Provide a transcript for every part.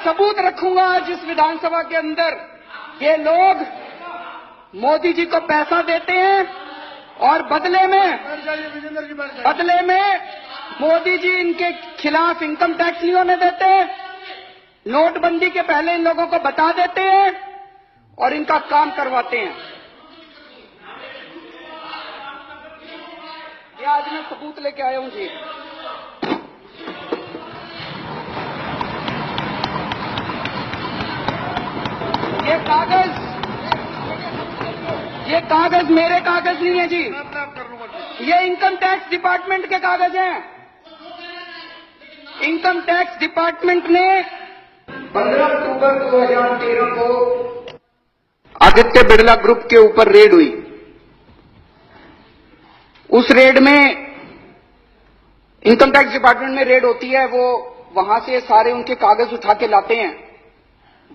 सबूत रखूंगा आज इस विधानसभा के अंदर। ये लोग मोदी जी को पैसा देते हैं और बदले में मोदी जी इनके खिलाफ इनकम टैक्स नहीं होने देते, नोटबंदी के पहले इन लोगों को बता देते हैं और इनका काम करवाते हैं। ये आज मैं सबूत लेके आया हूं जी। ये कागज मेरे कागज नहीं है जी, ये इनकम टैक्स डिपार्टमेंट के कागज हैं। इनकम टैक्स डिपार्टमेंट ने 15 अक्टूबर 2013 को आदित्य बिरला ग्रुप के ऊपर रेड हुई। उस रेड में इनकम टैक्स डिपार्टमेंट में रेड होती है, वो वहां से सारे उनके कागज उठा के लाते हैं।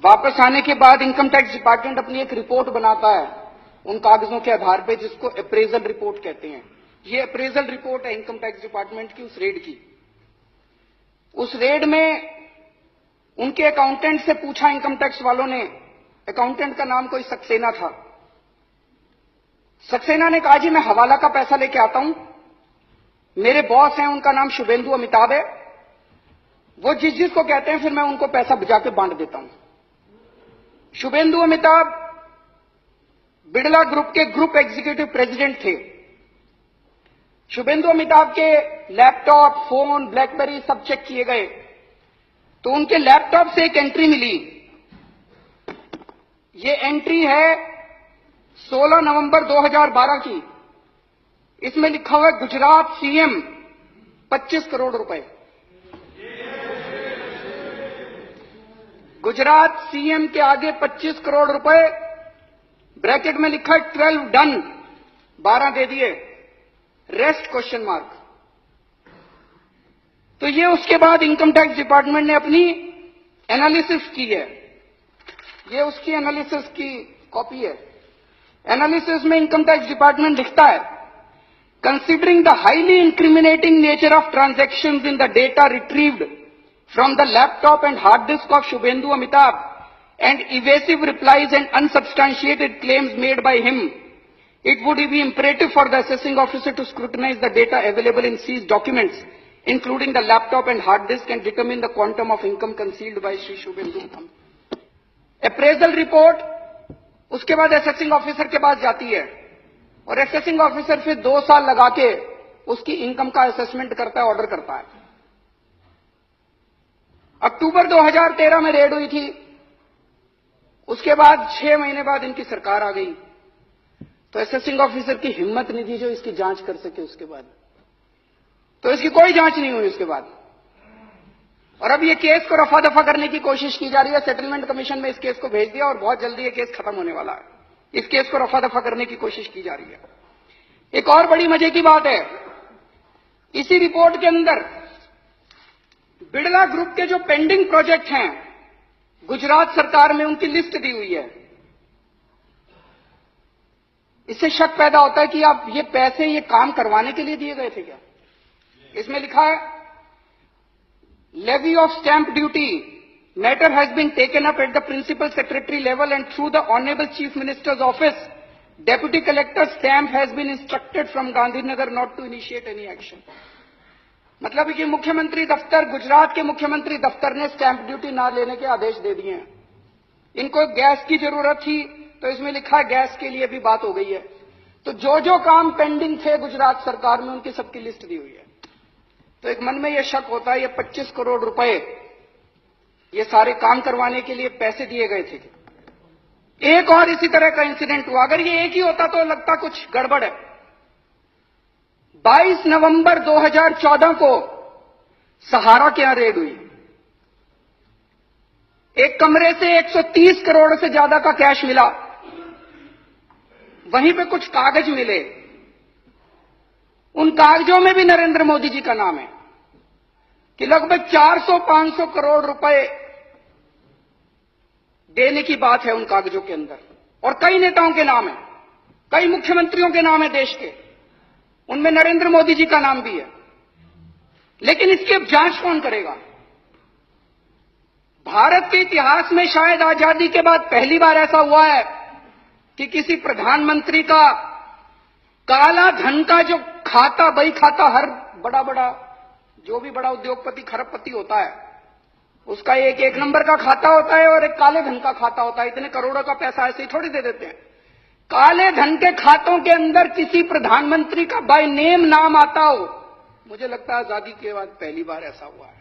वापस आने के बाद इनकम टैक्स डिपार्टमेंट अपनी एक रिपोर्ट बनाता है उन कागजों के आधार पे, जिसको अप्रेजल रिपोर्ट कहते हैं। ये अप्रेजल रिपोर्ट है इनकम टैक्स डिपार्टमेंट की उस रेड की। उस रेड में उनके अकाउंटेंट से पूछा इनकम टैक्स वालों ने, अकाउंटेंट का नाम कोई सक्सेना था। सक्सेना ने कहा जी मैं हवाला का पैसा लेके आता हूं, मेरे बॉस हैं उनका नाम शुभेंदु अमिताभ है, वो जिसको कहते हैं फिर मैं उनको पैसा जाके बांट देता हूं। शुभेंदु अमिताभ बिड़ला ग्रुप के ग्रुप एग्जीक्यूटिव प्रेसिडेंट थे। शुभेंदु अमिताभ के लैपटॉप, फोन, ब्लैकबेरी सब चेक किए गए तो उनके लैपटॉप से एक एंट्री मिली। ये एंट्री है 16 नवंबर 2012 की। इसमें लिखा हुआ है गुजरात सीएम 25 करोड़ रुपए। गुजरात सीएम के आगे 25 करोड़ रुपए, ब्रैकेट में लिखा है 12 डन, 12 दे दिए, रेस्ट क्वेश्चन मार्क। तो ये उसके बाद इनकम टैक्स डिपार्टमेंट ने अपनी एनालिसिस की है। ये उसकी एनालिसिस की कॉपी है। एनालिसिस में इनकम टैक्स डिपार्टमेंट लिखता है, considering the highly incriminating nature of transactions in the data retrieved from the laptop and hard disk of Shubhendu Amitabh and evasive replies and unsubstantiated claims made by him, it would be imperative for the assessing officer to scrutinize the data available in seized documents, including the laptop and hard disk, and determine the quantum of income concealed by Shri Shubhendu. Appraisal report उसके बाद assessing officer के पास जाती है और assessing officer फिर 2 साल लगा के उसकी इनकम का असेसमेंट करता है, ऑर्डर करता है। अक्टूबर 2013 में रेड हुई थी। उसके बाद 6 महीने बाद इनकी सरकार आ गई तो असेसिंग ऑफिसर की हिम्मत नहीं थी जो इसकी जांच कर सके। उसके बाद तो इसकी कोई जांच नहीं हुई उसके बाद। और अब ये केस को रफा दफा करने की कोशिश की जा रही है। सेटलमेंट कमीशन में इस केस को भेज दिया और बहुत जल्दी ये केस खत्म होने वाला है। इस केस को रफा दफा करने की कोशिश की जा रही है। एक और बड़ी मजे की बात है, इसी रिपोर्ट के अंदर बिड़ला ग्रुप के जो पेंडिंग प्रोजेक्ट हैं गुजरात सरकार में, उनकी लिस्ट दी हुई है। इससे शक पैदा होता है कि आप ये पैसे ये काम करवाने के लिए दिए गए थे क्या। इसमें लिखा है, levy of stamp duty matter has been taken up at the principal secretary level and through the honourable chief minister's office, deputy collector stamp has been instructed from Gandhinagar not to initiate any action. मतलब कि मुख्यमंत्री दफ्तर, गुजरात के मुख्यमंत्री दफ्तर ने stamp duty ना लेने के आदेश दे दिए हैं। इनको गैस की जरूरत थी तो इसमें लिखा है गैस के लिए भी बात हो गई है। तो जो जो काम पेंडिंग थे गुजरात सरकार में उनकी सबकी लिस्ट दी हुई है। तो एक मन में यह शक होता है ये 25 करोड़ रुपए ये सारे काम करवाने के लिए पैसे दिए गए थे। एक और इसी तरह का इंसिडेंट हुआ। अगर ये एक ही होता तो लगता कुछ गड़बड़ है। 22 नवंबर 2014 को सहारा के यहां रेड हुई। एक कमरे से 130 करोड़ से ज्यादा का कैश मिला। वहीं पे कुछ कागज मिले, उन कागजों में भी नरेंद्र मोदी जी का नाम है कि लगभग 400-500 करोड़ रुपए देने की बात है उन कागजों के अंदर। और कई नेताओं के नाम है, कई मुख्यमंत्रियों के नाम है देश के, उनमें नरेंद्र मोदी जी का नाम भी है। लेकिन इसकी अब जांच कौन करेगा? भारत के इतिहास में शायद आजादी के बाद पहली बार ऐसा हुआ है कि किसी प्रधानमंत्री का काला धन का जो खाता, बही खाता, हर बड़ा बड़ा जो भी बड़ा उद्योगपति, खरबपति होता है, उसका एक नंबर का खाता होता है और एक काले धन का खाता होता है। इतने करोड़ों का पैसा ऐसे ही थोड़ी दे देते हैं। काले धन के खातों के अंदर किसी प्रधानमंत्री का बाय नेम नाम आता हो, मुझे लगता है आजादी के बाद पहली बार ऐसा हुआ है।